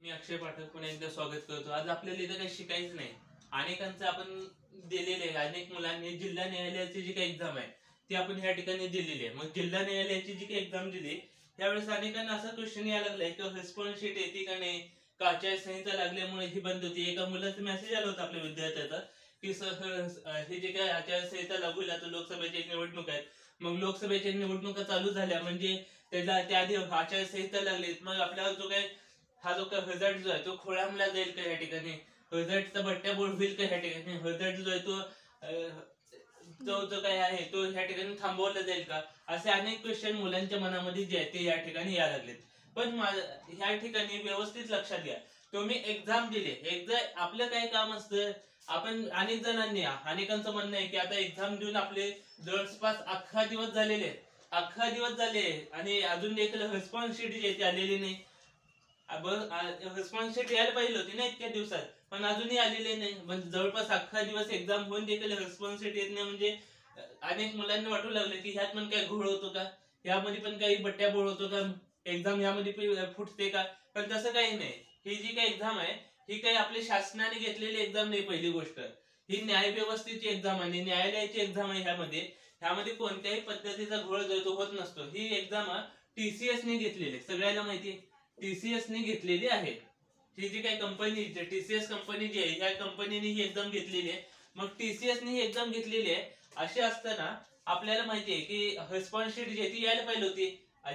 मी अक्षय पाठक पुन्हा एकदा स्वागत करतो। आज आपल्याला इथं काही शिकायचं नाही। अनेकांचं आपण दिलेले अनेक मुलांनी जिल्हा न्यायालयाची जी काही एक्झाम आहे ती आपण ह्या ठिकाणी दिलेली आहे। मग जिल्हा न्यायालयाची जी काही एक्झाम दिली त्यावेळेस अनेकांना असा क्वेश्चन यायला लागलाय की रिस्पॉन्स शीट येते का नाही, का आचारसंहिता लागल्यामुळे ही बंद होती। एका मुलाचा मेसेज आला होता आपल्या विद्यार्थ्याचा की सर हे जे काही आचारसंहिता लागू आहे आता लोकसभेची निवडणूक आहेत, मग लोकसभेच्या निवडणुका चालू झाल्या म्हणजे त्याला त्याआधी आचारसंहिता लागली, मग आपल्याला जो काही हा जो रिझल्ट जो आहे तो खोळंबला जाईल का या ठिकाणी, रिझल्टचा बट्ट्या बोर्ड होईल का ह्या ठिकाणी, रिझल्ट जो आहे तो जो काही आहे तो ह्या ठिकाणी थांबवला जाईल का, असे अनेक क्वेश्चन मुलांच्या मनामध्ये जे आहे ते या ठिकाणी यायला लागलेत। पण ह्या ठिकाणी व्यवस्थित लक्षात घ्या, तुम्ही एक्झाम दिले, एक्झाम आपलं काय काम असतं, आपण अनेकांचं म्हणणं आहे की आता एक्झाम देऊन आपले जवळपास 11 दिवस झालेले आहेत, 11 दिवस झाले आणि अजून देखील रिस्पॉन्स शीट जी आहे आलेली नाही। रिस्पॉन्स शीट यायला पाहिजे होती ना इतक्या दिवसात, पण अजूनही आलेले नाही। म्हणजे जवळपास 11 दिवस एक्झाम होऊन देखील रिस्पॉन्स शीट येत नाही, म्हणजे अनेक मुलांना वाटू लागले की ह्यात पण काय घोळ होतो का, यामध्ये पण काही बट्ट्या बोळ होतो का, एक्झाम यामध्ये फुटते का। पण तसं काही नाही। ही जी काही एक्झाम आहे ही काही आपल्या शासनाने घेतलेली एक्झाम नाही। पहिली गोष्ट, ही न्याय व्यवस्थेची एक्झाम आहे, न्यायालयाची एक्झाम आहे। ह्यामध्ये कोणत्याही पद्धतीचा घोळ जो होत नसतो। ही एक्झाम TCS ने घेतलेली, सगळ्यांना माहिती आहे TCS ने घेतलेली आहे। ही जी काही कंपनी TCS कंपनी जी आहे ह्या कंपनीने ही एक्झाम घेतलेली आहे। मग TCS ने ही एक्झाम घेतलेली आहे असे असताना आपल्याला माहिती आहे की रिस्पॉन्स शीट जी ती यायला पाहिजे होती।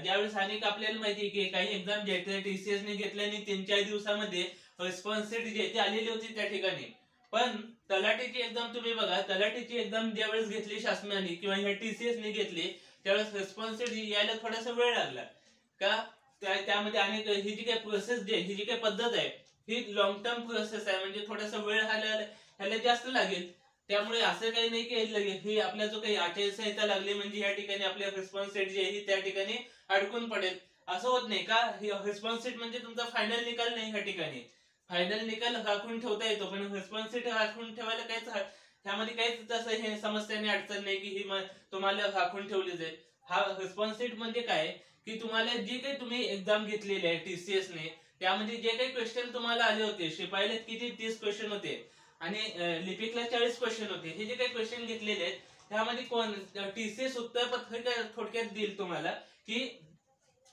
ज्यावेळेस अनेक आपल्याला माहिती आहे की काही एक्झाम जे आहे TCS ने घेतल्याने 3-4 दिवसामध्ये रिस्पॉन्स शीट जी आहे ती आलेली होती त्या ठिकाणी। पण तलाठीची एक्झाम तुम्ही बघा, तलाठीची एक्झाम ज्यावेळेस घेतली शासनाने किंवा ह्या TCS ने घेतली त्यावेळेस रिस्पॉन्स शीट यायला थोडासा वेळ लागला का, त्यामध्ये अनेक ही जी काही प्रोसेस जी आहे, ही जी काही पद्धत आहे ही लॉंग टर्म प्रोसेस आहे, म्हणजे थोडासा वेळ ह्याला जास्त लागेल। त्यामुळे असं काही नाही की ही आपल्या जो काही आचारसंहिता लागली म्हणजे या ठिकाणी आपल्या रिस्पॉन्स शीट जी आहे त्या ठिकाणी अडकून पडेल, असं होत नाही का। रिस्पॉन्स शीट म्हणजे तुमचा फायनल निकाल नाही। ह्या ठिकाणी फायनल निकाल राखून ठेवता येतो, पण रिस्पॉन्स शीट राखून ठेवायला काहीच ह्यामध्ये काहीच तसं हे समस्या नाही, अडचण नाही की ही तुम्हाला राखून ठेवली जाईल। हा रिस्पॉन्स शीट म्हणजे काय की तुम्हाला जी काही तुम्ही एक्झाम घेतलेली आहे TCS ने, त्यामध्ये जे काही क्वेश्चन तुम्हाला आले होते, शिपाईला किती 30 क्वेश्चन होते आणि लिपिकला 40 क्वेश्चन होते, हे जे काही क्वेश्चन घेतलेले आहेत त्यामध्ये TCS उत्तरपत्रिका थोडक्यात देईल तुम्हाला की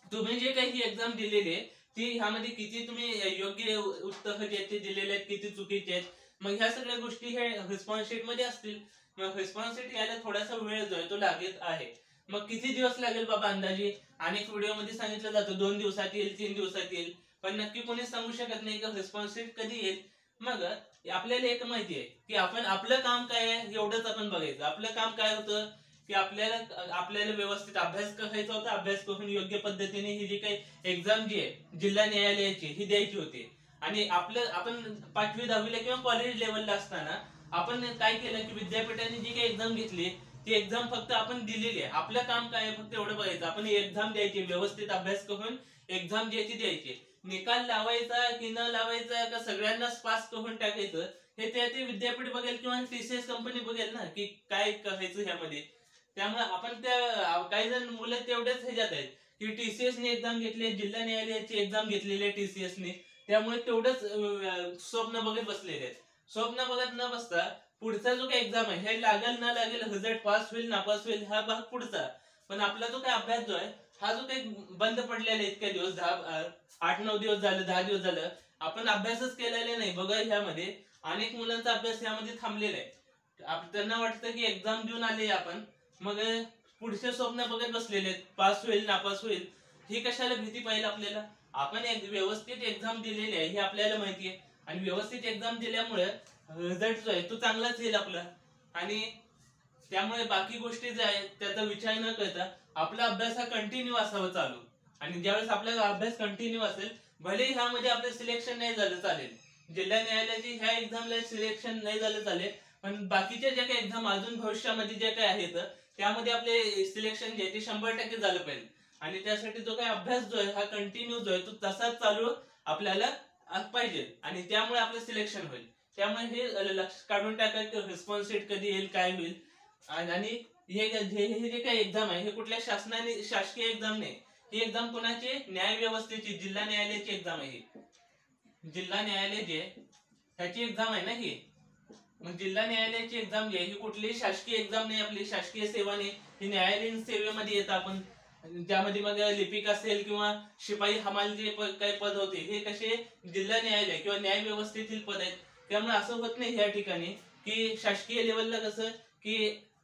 तुम्ही जे काही एक्झाम दिलेली आहे ती ह्यामध्ये किती तुम्ही योग्य उत्तर जे ते दिलेले आहेत, किती चुकीचे आहेत, मग ह्या सगळ्या गोष्टी हे रिस्पॉन्स शीट मध्ये असतील। मग रिस्पॉन्स शीट यायला थोडासा वेळ जो आहे तो लागत आहे। मग किती दिवस लागेल बाबा अंदाजे, अनेक व्हिडिओ मध्ये सांगितलं जातं 2 दिवसात येईल, 3 दिवसात येईल, पण नक्की कोणी सांगू शकत नाही की रिस्पॉन्स शीट कधी येईल। मग आपल्याला एक माहिती आहे की आपण आपलं काम काय आहे एवढंच आपण बघायचं। आपलं काम काय होतं की आपल्याला व्यवस्थित अभ्यास करायचा होता, अभ्यास करून योग्य पद्धतीने ही जी काही एक्झाम जी आहे जिल्हा न्यायालयाची ही द्यायची होती। आणि आपण 5वी 10वीला किंवा कॉलेज लेवलला असताना आपण काय केलं की विद्यापीठाने जी काही एक्झाम घेतली ती एक्झाम फक्त आपण दिलेली आहे। आपलं काम काय आहे फक्त एवढं बघायचं, आपण एक्झाम द्यायची, व्यवस्थित अभ्यास करून एक्झाम द्यायची निकाल लावायचा की न लावायचा का सगळ्यांनाच पास करून टाकायचं हे ते विद्यापीठ बघेल किंवा TCS कंपनी बघेल ना की काय करायचं ह्यामध्ये। त्यामुळे आपण काही जण मुलं तेवढेच ह्याच्यात आहेत की TCS ने एक्झाम घेतली, जिल्हा न्यायालयाची एक्झाम घेतलेली आहे TCS ने, त्यामुळे तेवढंच स्वप्न बघत बसलेले आहेत। स्वप्न बघत न बसता पुढचा जो काही एक्झाम आहे हे लागेल ना लागेल, रिझल्ट पास होईल नापास होईल हा भाग पुढचा, पण आपला जो काही अभ्यास जो आहे हा जो काही बंद पडलेला आहे इतक्या दिवस 8-9 दिवस झालं, 10 दिवस झालं आपण अभ्यासच केलेला नाही। बघा ह्यामध्ये अनेक मुलांचा अभ्यास ह्यामध्ये थांबलेला आहे। त्यांना वाटतं की एक्झाम देऊन आले आपण, मग पुढचे स्वप्न बघत बसलेले आहेत, पास होईल नापास होईल, ही कशाला भीती पाहिजे आपल्याला। आपण एक व्यवस्थित एक्झाम दिलेली आहे हे आपल्याला माहिती आहे आणि व्यवस्थित एक्झाम दिल्यामुळे रिझल्ट जो आहे तो चांगलाच येईल आपला। आणि त्यामुळे बाकी गोष्टी ज्या आहेत त्याचा विचार न करता आपला अभ्यास हा कंटिन्यू असावा चालू, आणि ज्यावेळेस आपला अभ्यास कंटिन्यू असेल भले ह्यामध्ये आपलं सिलेक्शन नाही झालं चालेल, जिल्हा न्यायालयाची ह्या एक्झामला सिलेक्शन नाही झालं चालेल, पण बाकीच्या ज्या काही एक्झाम अजून भविष्यामध्ये जे काही आहेत त्यामध्ये आपले सिलेक्शन जे ते 100% झालं पाहिजे। आणि त्यासाठी जो काही अभ्यास जो आहे हा कंटिन्यू जो आहे तो तसाच चालू आपल्याला पाहिजे, आणि त्यामुळे आपलं सिलेक्शन होईल। त्यामुळे हे लक्ष काढून टाका की रिस्पॉन्स शीट कधी येईल, काय होईल। आणि हे जे काही एक्झाम आहे हे कुठल्या शासकीय एक्झाम नाही, ही एक्झाम कोणाची, न्याय व्यवस्थेची, जिल्हा न्यायालयाची एक्झाम आहे। जिल्हा न्यायालय जे ह्याची एक्झाम आहे ना ही, मग जिल्हा न्यायालयाची एक्झाम जी आहे ही कुठलीही शासकीय एक्झाम नाही, आपली शासकीय सेवा नाही, ही न्यायालयीन सेवेमध्ये येतं आपण. त्यामध्ये मग लिपिक असेल किंवा शिपाई हमाल जे काही पद होते हे कसे जिल्हा न्यायालय किंवा न्याय व्यवस्थेतील पद आहेत. त्यामुळे असं होत नाही या ठिकाणी की शासकीय लेवलला कसं की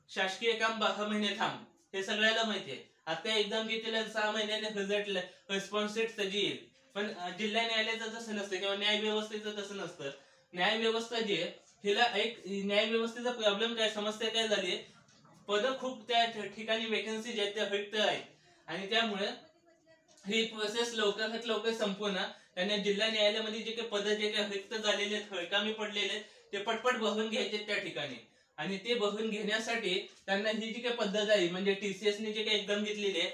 शासकीय काम 12 महिने थांब, हे सगळ्याला माहिती आहे. आता एक्झाम घेतलेल्या 6 महिन्याने रिझल्ट रिस्पॉन्स शीट सजी येईल. पण जिल्हा न्यायालयाचं तसं नसतं किंवा न्याय व्यवस्थेचं तसं नसतं. न्याय व्यवस्था जी आहे हिला एक न्याय व्यवस्थेचा प्रॉब्लेम काय, समस्या काय झाली, पद खूप त्या ठिकाणी वेकन्सी जे आहेत त्या रिक्त आहेत आणि त्यामुळे ही प्रोसेस लवकरात लवकर संपवून त्यांना जिल्हा न्यायालयामध्ये जे काही पद जे काही रिक्त झालेले आहेत, हळकामी पडलेले आहेत, ते पटपट भरून घ्यायचे त्या ठिकाणी. आणि ते भरून घेण्यासाठी त्यांना ही जी काही पद्धत आहे म्हणजे TCS ने जे काही एक्झाम घेतलेली आहे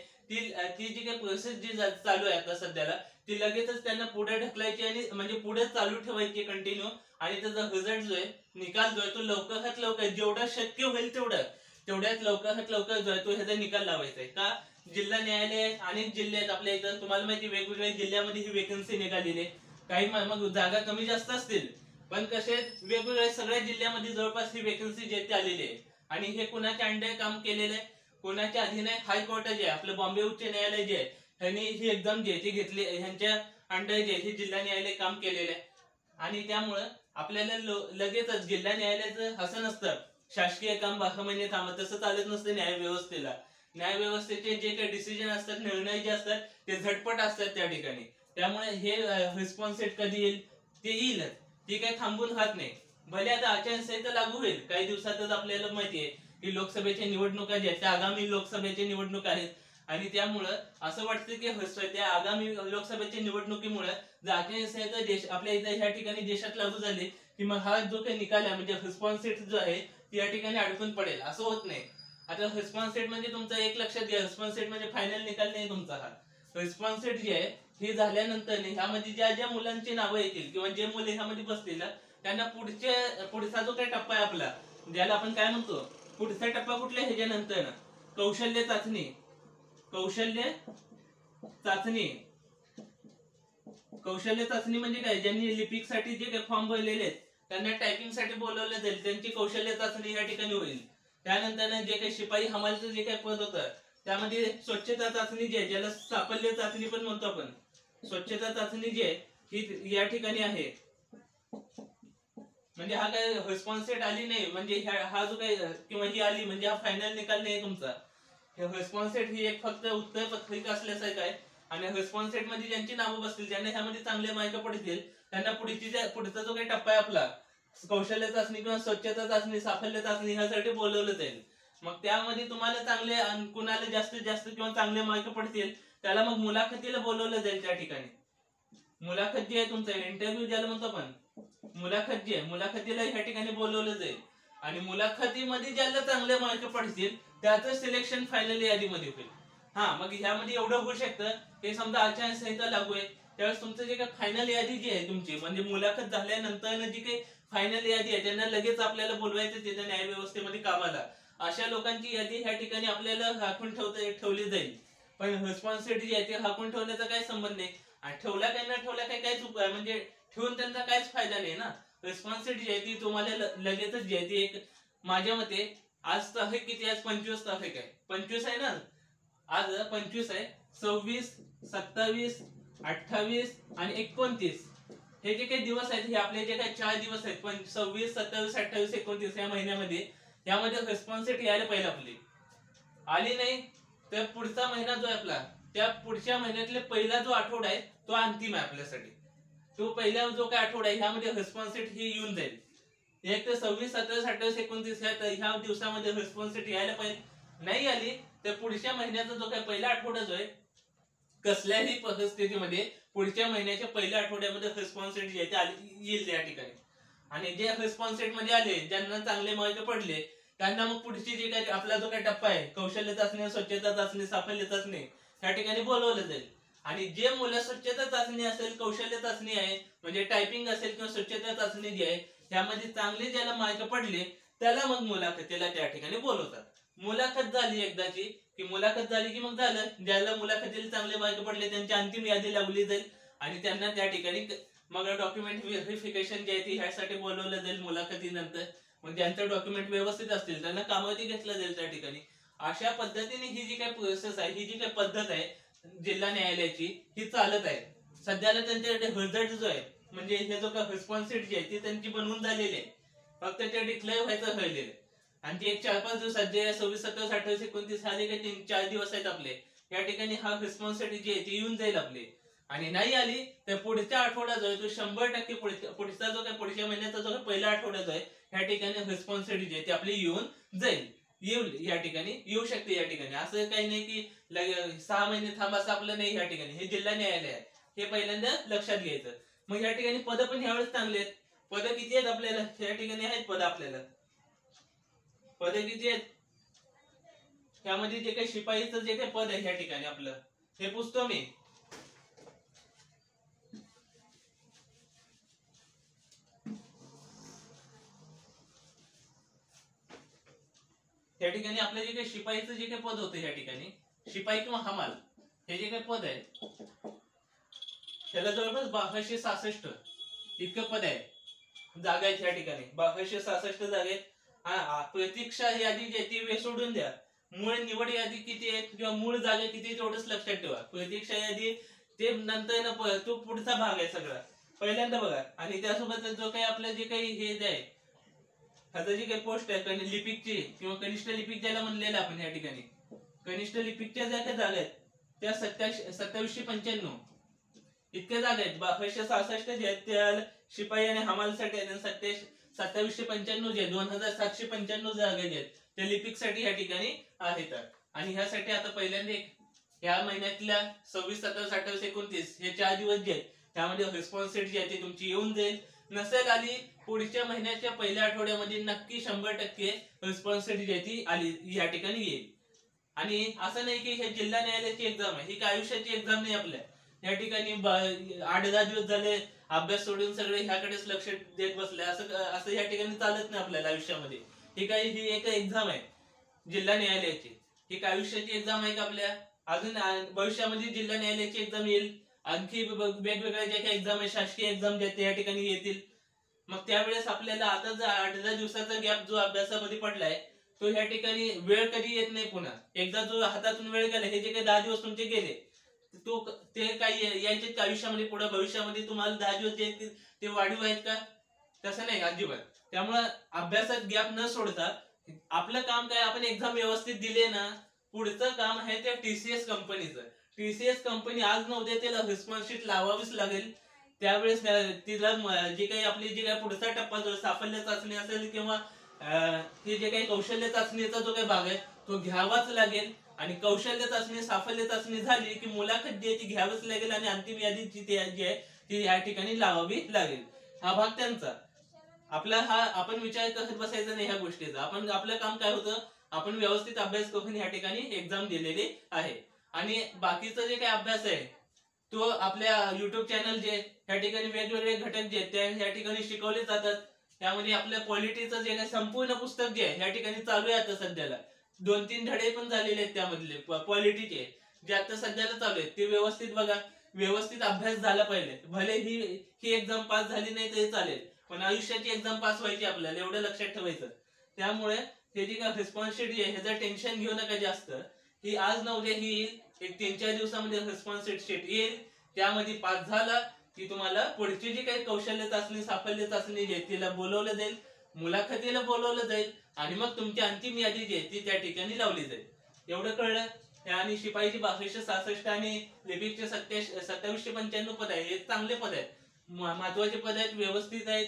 ती जी काही प्रोसेस जी चालू आहे आता सध्याला ती लगेचच त्यांना पुढे ढकलायची आणि म्हणजे पुढे चालू ठेवायची कंटिन्यू. आणि त्याचा रिझल्ट जो आहे, निकाल जो आहे तो लवकरात लवकर जेवढा शक्य होईल तेवढ्यात लवकरात लवकर जो आहे तो ह्याचा निकाल लावायचा आहे. का जिल्हा न्यायालय अनेक जिल्हे आहेत आपल्या इथं, तुम्हाला माहिती वेगवेगळ्या जिल्ह्यामध्ये ही वेकन्सी निघालेली आहे. काही मग जागा कमी जास्त असतील पण कसे वेगवेगळ्या सगळ्या जिल्ह्यामध्ये जवळपास ही वेकन्सी जे ते आलेली आहे. आणि हे कुणाच्या अंडर काम केलेलं आहे, कुणाच्या अधीन आहे, हायकोर्ट जे आहे आपलं बॉम्बे उच्च न्यायालय जे आहे ह्यांनी ही एक्झाम जी आहे ती घेतली, ह्यांच्या अंडर जे हे जिल्हा न्यायालय काम केलेलं आहे. आणि त्यामुळं आपल्याला लगेचच जिल्हा न्यायालयाचं असं नसतं शासकीय काम 12 महिने थांबत, तसं चालत नसतं न्याय व्यवस्थेला. न्याय व्यवस्थेचे जे काही डिसिजन असतात, निर्णय जे असतात ते झटपट असतात त्या ठिकाणी. त्यामुळे हे रिस्पॉन्स शीट कधी येईल ते येईलच, ती काही थांबून राहत नाही. भले आता आचारसंहिता लागू होईल काही दिवसातच, आपल्याला माहिती आहे की लोकसभेच्या निवडणुका ज्या आहेत त्या आगामी लोकसभेच्या निवडणुका आहेत. आणि त्यामुळं असं वाटतं की त्या आगामी लोकसभेच्या निवडणुकीमुळे जर आचारसंहिता आपल्या इथं ह्या ठिकाणी देशात लागू झाली की मग हा जो काही निकाल आहे म्हणजे रिस्पॉन्स शीट जो आहे ती या ठिकाणी अडकून पडेल. असं होत नाही. आता रिस्पॉन्स शीट म्हणजे तुमचं एक लक्षात घ्या, रिस्पॉन्स शीट म्हणजे फायनल निकाल नाही तुमचा. हा रिस्पॉन्स शीट जी आहे ही झाल्यानंतर ह्यामध्ये ज्या मुलांची नावं येतील किंवा जे मुले ह्यामध्ये बसतील त्यांना पुढचा जो काही टप्पा आहे आपला, ज्याला आपण काय म्हणतो पुढचा टप्पा कुठला, ह्याच्यानंतर कौशल्य चाचणी. कौशल्य चाचणी म्हणजे काय, ज्यांनी लिपिक साठी जे काही फॉर्म भरलेले आहेत त्यांना टायपिंग साठी बोलवलं जाईल, त्यांची कौशल्य चाचणी या ठिकाणी होईल. त्यानंतर जे काही शिपाई हमालचं जे काही पद होतं त्यामध्ये स्वच्छता चाचणी जी आहे, ज्याला साफल्य चाचणी पण म्हणतो आपण, स्वच्छता चाचणी जी आहे ही या ठिकाणी आहे. म्हणजे हा काय रिस्पॉन्स शीट आली नाही म्हणजे हा जो काही किंवा ही आली म्हणजे हा फायनल निकाल नाही तुमचा. रिस्पॉन्स शीट ही एक फक्त उत्तर पत्रिका असल्यासारखं आहे. आणि रिस्पॉन्स शीट मध्ये ज्यांची नावं बसतील, ज्यांना ह्यामध्ये चांगले मार्क पडतील त्यांना पुढचा जो काही टप्पा आहे आपला कौशल्य चाचणी किंवा स्वच्छता चाचणी, साफल्य चाचणी ह्यासाठी बोलवलं जाईल. मग त्यामध्ये तुम्हाला चांगले कुणाला जास्तीत जास्त किंवा चांगले मार्क पडतील त्याला मग मुलाखतीला बोलवलं जाईल. त्या ठिकाणी मुलाखत जी आहे तुमचा इंटरव्ह्यू ज्याला म्हणतो आपण, मुलाखत जी आहे मुलाखतीला ह्या ठिकाणी बोलवलं जाईल. आणि मुलाखतीमध्ये ज्याला चांगले मार्क पडतील त्याचं सिलेक्शन फायनल यादीमध्ये होईल. हा मग ह्यामध्ये एवढं होऊ शकतं हे समजा आचारसंहिता लागू आहे त्यावेळेस तुमचं जे काही फायनल यादी जी आहे तुमची म्हणजे मुलाखत झाल्यानंतर जी काही फायनल यादी आहे त्यांना लगेच आपल्याला बोलवायचं तिथं न्याय व्यवस्थेमध्ये कामाला, अशा लोकांची यादी ह्या ठिकाणी आपल्याला राखून ठेवली जाईल. पण रिस्पॉन्स शीट जी आहे ती राखून ठेवण्याचा काय संबंध नाही. ठेवला काय न ठेवला काय चूक आहे, म्हणजे ठेवून त्यांचा काहीच फायदा नाही ना. रिस्पॉन्स शीट जी आहे ती तुम्हाला लगेचच जी आहे ती एक, माझ्या मते आज तारीख किती, आज 25 तारीख आहे, 25 आहे ना, आज 25 आहे, 26, 27, 28 आणि 29 हे जे काही दिवस आहेत हे आपले जे काही 4 दिवस आहेत, 26, 27, 28, 29 या महिन्यामध्ये यामध्ये रिस्पॉन्स शीट यायला पाहिजे. आपली आली नाही तर पुढचा महिना जो आहे आपला त्या पुढच्या महिन्यातले पहिला जो आठवडा आहे तो अंतिम आहे आपल्यासाठी. तो पहिला जो काही आठवडा आहे ह्यामध्ये रिस्पॉन्स शीट ही येऊन जाईल. एक तर 26, 27, 28, 29 ह्या दिवसामध्ये रिस्पॉन्स शीट यायला पाहिजे. नाही आली तर पुढच्या महिन्याचा जो काही पहिला आठवडा जो आहे कसल्याही परिस्थितीमध्ये पुढच्या महिन्याच्या पहिल्या आठवड्यामध्ये रिस्पॉन्स शीट जी आहे येईल त्या ठिकाणी. आणि जे रिस्पॉन्स शीट मध्ये आले ज्यांना चांगले मार्क पडले त्यांना मग पुढची जे काही आपला जो काही टप्पा आहे कौशल्य चाचणी, स्वच्छता चाचणी, साफल्य चाचणी त्या ठिकाणी बोलवलं जाईल. आणि जे मुलं स्वच्छता चाचणी असेल, कौशल्य चाचणी आहे म्हणजे टायपिंग असेल किंवा स्वच्छता चाचणी जी आहे त्यामध्ये चांगले ज्याला मार्क पडले त्याला मग मुलाखतीला त्या ठिकाणी बोलवतात. मुलाखत झाली एकदाची की मग झालं, ज्याला मुलाखतीला चांगले मार्क पडले त्यांची अंतिम यादी लावली जाईल आणि त्यांना त्या ठिकाणी मग डॉक्युमेंट व्हेरिफिकेशन जे आहे ती ह्यासाठी बोलवलं जाईल मुलाखतीनंतर. मग ज्यांचं डॉक्युमेंट व्यवस्थित असतील त्यांना कामावरती घेतलं जाईल त्या ठिकाणी. अशा पद्धतीने ही जी काही प्रोसेस आहे, ही जी काही पद्धत आहे जिल्हा न्यायालयाची, ही चालत आहे. सध्याला त्यांच्याकडे रिझल्ट जो आहे म्हणजे हे जो काही रिस्पॉन्स शीट जी आहे ती त्यांची बनवून झालेली आहे, फक्त ते डिक्लेअर व्हायचं राहिलेलं आहे. आणि ते 4-5 दिवसात जे 26, 27, 28, 29 हा जे काही 3-4 दिवस आहेत आपले, या ठिकाणी हा रिस्पॉन्स शीट जी आहे ती येऊन जाईल आपली. आणि नाही आली तर पुढच्या आठवडा जो आहे तो 100% पुढचा जो काही पुढच्या महिन्याचा जो काही पहिला आठवडा जो आहे या ठिकाणी रिस्पॉन्स शीट जी आहे ती आपली येऊन जाईल. या ठिकाणी येऊ शकते. या ठिकाणी असं काही नाही की 6 महिने थांब असं आपलं नाही. या ठिकाणी हे जिल्हा न्यायालय आहे, हे पहिल्यांदा लक्षात घ्यायचं. मग या ठिकाणी पद पण ह्यावेळेस चांगले आहेत. पद किती आहेत आपल्याला या ठिकाणी? आहेत पद आपल्याला. पद किती आहेत? त्यामध्ये जे काही शिपाईचं जे काही पद आहे या ठिकाणी आपलं, हे पुसतो मी. या ठिकाणी आपलं जे काही शिपाईचं जे काही पद होतं या ठिकाणी, शिपाई किंवा हमाल हे जे काही पद आहे त्याला जवळपास 1266 इतकं पद आहे, जागा आहेत या ठिकाणी. 1266 जागा आहेत. प्रतीक्षा यादी जी आहे ती सोडून द्या. मूळ निवड यादी किती आहे किंवा मूळ जागा किती आहे तेवढंच लक्षात ठेवा. प्रतीक्षा यादी ते नंतर तो पुढचा भाग आहे सगळा. पहिल्यांदा बघा. आणि त्यासोबत जो काही आपलं जे काही हे आहे आता जी काही पोस्ट आहे लिपिकची किंवा कनिष्ठ लिपिक ज्याला म्हणलेलं आपण या ठिकाणी, कनिष्ठ लिपिकच्या ज्या काही जागा आहेत त्या 2795 इतक्या जागा आहेत. 1266 जे आहेत त्या शिपाई आणि हमालसाठी आहेत. 2795 जे 2795 जागा जे आहेत त्या लिपिक साठी या ठिकाणी आहेत. आणि ह्यासाठी आता पहिल्यांदा या महिन्यातल्या 26, 27, 28, 29 हे 4 दिवस जे आहेत त्यामध्ये रिस्पॉन्स शीट जी आहे ती तुमची येऊन जाईल. नसेल आली पुढच्या महिन्याच्या पहिल्या आठवड्यामध्ये नक्की 100% रिस्पॉन्स शीट जी आहे ती आली या ठिकाणी येईल. आणि असं नाही की हे जिल्हा न्यायालयाची एक्झाम आहे, ही काय आयुष्याची एक्झाम नाही आपल्या. या ठिकाणी 8-10 दिवस झाले अभ्यास सोडून सगळे ह्याकडेच लक्ष देत बसले, असं या ठिकाणी चालत नाही आपल्याला आयुष्यामध्ये. ही एक एक्झाम आहे जिल्हा न्यायालयाची. ही काय आयुष्याची एक्झाम आहे का आपल्या? अजून भविष्यामध्ये जिल्हा न्यायालयाची एक्झाम येईल. आणखी वेगवेगळ्या ज्या काही एक्झाम आहे, शासकीय एक्झाम ज्या या ठिकाणी येतील. मग त्यावेळेस आपल्याला आता जर 8-10 दिवसाचा गॅप जो अभ्यासामध्ये पडलाय तो या ठिकाणी वेळ कधी येत नाही पुन्हा. एकदा जो हातातून वेळ गेला, हे जे काही 10 दिवस तुमचे गेले ते काही यायचे आयुष्यामध्ये पुढे भविष्यामध्ये तुम्हाला 10 दिवस जे ते वाढीव आहेत का? तसं नाही अजिबात. त्यामुळं अभ्यासात गॅप न सोडता आपलं काम काय, आपण एक्झाम व्यवस्थित दिले ना, पुढचं काम आहे त्या TCS कंपनीचं. TCS कंपनी आज न उद्या त्याला रिस्पॉन्स शीट लावावीच लागेल. त्यावेळेस तिला जे काही आपली जे काही पुढचा टप्पा जो साफल्य चाचणी असेल किंवा ते जे काही कौशल्य चाचणीचा जो काही भाग आहे तो घ्यावाच लागेल. आणि कौशल्य चाचणी, साफल्य चाचणी झाली की मुलाखत जी आहे ती घ्यावीच लागेल आणि अंतिम यादी जी आहे ती या ठिकाणी लावावी लागेल. हा भाग त्यांचा. आपण विचार करत बसायचा नाही ह्या गोष्टीचा. आपलं काम काय होतं, आपण व्यवस्थित अभ्यास करून या ठिकाणी एक्झाम दिलेली आहे. आणि बाकीचा जे काही अभ्यास आहे तो आपल्या युट्यूब चॅनल जे या ठिकाणी वेगवेगळे घटक जे आहेत त्या ठिकाणी शिकवले जातात. त्यामध्ये आपल्या पॉलिटीचं जे काही संपूर्ण पुस्तक जे आहे या ठिकाणी चालू आहे आता सध्याला. 2-3 धडे पण झालेले आहेत त्यामधले पॉलिटीचे जे आता सध्याला चालू आहेत. ते व्यवस्थित बघा. व्यवस्थित अभ्यास झाला पाहिजे. भले ही एक्झाम पास झाली नाही तरी चालेल, पण आयुष्याची एक्झाम पास व्हायची आपल्याला, एवढं लक्षात ठेवायचं. त्यामुळे हे जी काय रिस्पॉन्स शीट आहे ह्याचं टेन्शन घेऊ नका जास्त. ही आज न उद्या ही येईल. एक 3-4 दिवसामध्ये रिस्पॉन्स शीट येईल. त्यामध्ये पास झाला की तुम्हाला पुढची जी काही कौशल्य चाचणी, साफल्य चाचणी जी आहे तिला बोलवलं जाईल, मुलाखतीला बोलवलं जाईल आणि मग तुमची अंतिम यादी जी आहे ती त्या ठिकाणी लावली जाईल. एवढं कळलं? आणि शिपाईची 1266 आणि लिपिकचे 2795 पद आहे. हे चांगले पद आहेत, महत्वाचे पद आहेत, व्यवस्थित आहेत.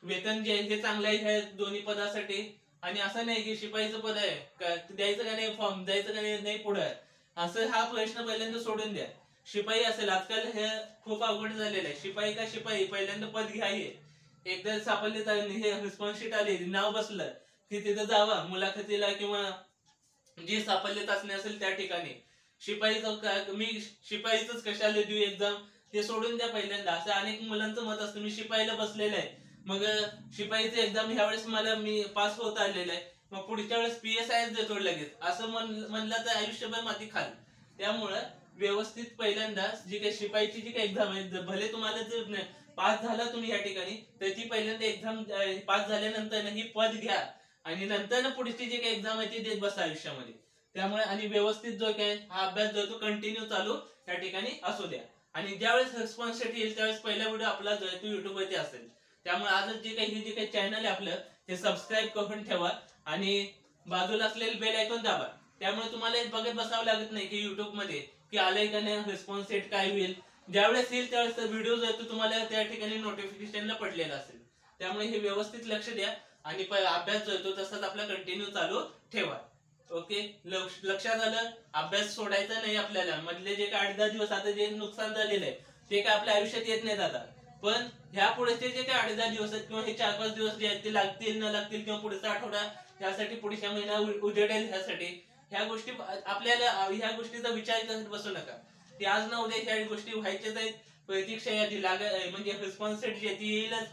वेतन जे आहे हे चांगलं आहे दोन्ही पदासाठी. आणि असं नाही की शिपाईचं पद आहे द्यायचं का नाही, फॉर्म द्यायचं का नाही पुढे, असं हा प्रश्न पहिल्यांदा सोडून द्या. शिपाई असेल, आजकाल हे खूप अवघड झालेलं आहे. शिपाई का शिपाई, पहिल्यांदा पद घ्याये. एकदा सापडले हे रिस्पॉन्स शीट आली, नाव बसलं की तिथं जावा मुलाखतीला किंवा जी साफल्य चाचणी असेल त्या ठिकाणी. शिपाईचं मी शिपाईच कशाला देऊ एक्झाम ते सोडून द्या पहिल्यांदा. असं अनेक मुलांचं मत असतं मी शिपाईला बसलेलं आहे, मग शिपाईचं एक्झाम ह्यावेळेस मी पास होत आलेलं आहे, मग पुढच्या वेळेस PSI देतो लगेच, असं म्हणलं तर आयुष्यभर माती खाल. त्यामुळं व्यवस्थित पहिल्यांदा जी काही शिपाईची जी काही एक्झाम आहे, भले तुम्हाला जर पास झाला तुम्ही या ठिकाणी तर ती पहिल्यांदा एक्झाम पास झाल्यानंतर ही पद घ्या आणि नंतर पुढची जी काही एक्झाम आहे ती देत बसा आयुष्यामध्ये. त्यामुळे आणि व्यवस्थित जो काय हा अभ्यास जो तो कंटिन्यू चालू या ठिकाणी असू द्या. आणि ज्यावेळेस रिस्पॉन्सिबिलिटी येईल त्यावेळेस पहिला व्हिडिओ आपला जो आहे तो युट्यूब वरती असेल. त्यामुळे आजच जे काही चॅनल आहे आपलं ते सबस्क्राईब करून ठेवा आणि बाजूला असलेलं बेल आयकॉन दाबा. त्यामुळे तुम्हाला बघत बसावं लागत नाही की युट्यूब मध्ये की आलंय का नाही, रिस्पॉन्स रेट काय होईल. ज्यावेळेस येईल त्यावेळेस व्हिडिओ जो आहे तो तुम्हाला त्या ठिकाणी नोटिफिकेशनला पडलेला असेल. त्यामुळे हे व्यवस्थित लक्ष द्या आणि अभ्यास जो आहे तो तसाच आपला कंटिन्यू चालू ठेवा. ओके, लक्षात आलं. अभ्यास सोडायचा नाही आपल्याला. मधले जे काय 8-10 दिवस आता जे नुकसान झालेलं आहे ते काय आपल्या आयुष्यात येत नाहीत आता. पण ह्या पुढचे जे काय 8-10 दिवस आहेत किंवा हे 4-5 दिवस जे आहेत ते लागतील न लागतील किंवा पुढचा आठवडा यासाठी पुढच्या महिना उजेडेल ह्यासाठी ह्या गोष्टी आपल्याला ह्या गोष्टीचा विचार करत बसू नका की आज ना उद्या ह्या गोष्टी व्हायच्याच आहेत. प्रतीक्षा यादी म्हणजे रिस्पॉन्सिबिलिटी जी ती येईलच.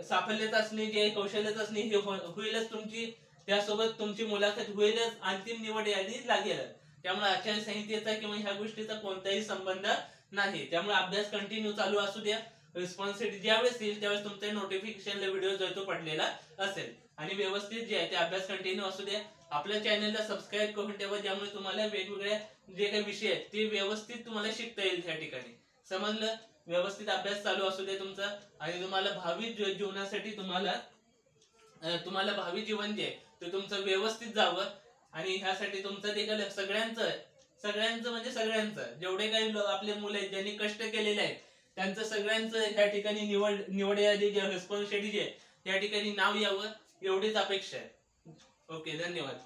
साफल्य चाचणी जे कौशल्य चाचणी हे होईलच तुमची. त्यासोबत तुमची मुलाखत होईलच. अंतिम निवड यादी लागेल. त्यामुळे आचारसंहितेचा किंवा ह्या गोष्टीचा कोणताही संबंध नाही. त्यामुळे अभ्यास कंटिन्यू चालू असू द्या. रिस्पॉन्सिबिलिटी ज्यावेळेस येईल त्यावेळेस तुमच्या नोटिफिकेशनला व्हिडिओ जो तो पडलेला असेल. आणि व्यवस्थित जे आहे ते अभ्यास कंटिन्यू असू द्या. आपल्या चॅनलला सबस्क्राईब करून ठेवा ज्यामुळे तुम्हाला वेगवेगळ्या जे काही विषय आहेत ते व्यवस्थित तुम्हाला शिकता येईल त्या ठिकाणी. समजलं. व्यवस्थित अभ्यास चालू असू दे तुमचा आणि तुम्हाला भावी जीवनासाठी तुम्हाला भावी जीवन जे आहे ते तुमचं व्यवस्थित जावं. आणि ह्यासाठी तुमचं देखील सगळ्यांचं म्हणजे सगळ्यांचं जेवढे काही आपले मुलं आहेत ज्यांनी कष्ट केलेले आहेत त्यांचं सगळ्यांचं ह्या ठिकाणी निवड यादी जे रिस्पॉन्सिबिलिटी जे आहे त्या ठिकाणी नाव यावं एवढीच अपेक्षा आहे. ओके, धन्यवाद.